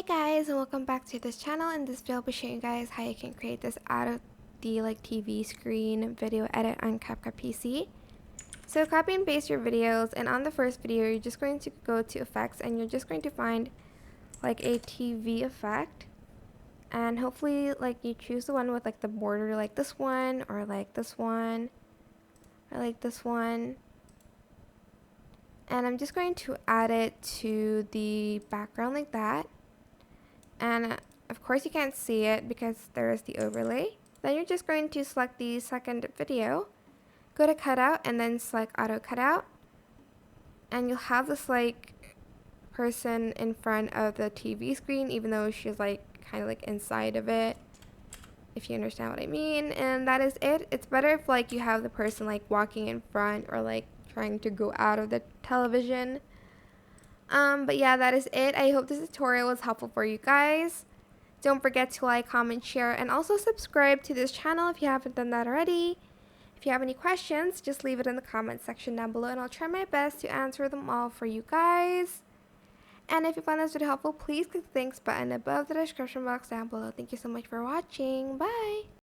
Hey guys, and welcome back to this channel. In this video I'll be showing you guys how you can create this out of the TV screen video edit on CapCut PC. So copy and paste your videos, and on the first video you're just going to go to effects and you're just going to find like a TV effect, and hopefully like you choose the one with like the border like this one or like this one or like this one. And I'm just going to add it to the background like that. And of course you can't see it because there is the overlay. Then you're just going to select the second video, go to cutout and then select auto cutout, and you'll have this like person in front of the TV screen even though she's like kind of like inside of it, if you understand what I mean. And that is it. It's better if like you have the person like walking in front or like trying to go out of the television. But yeah, that is it. I hope this tutorial was helpful for you guys. Don't forget to like, comment, share, and also subscribe to this channel if you haven't done that already. If you have any questions, just leave it in the comment section down below and I'll try my best to answer them all for you guys. And if you found this video helpful, please click the thanks button above the description box down below. Thank you so much for watching. Bye!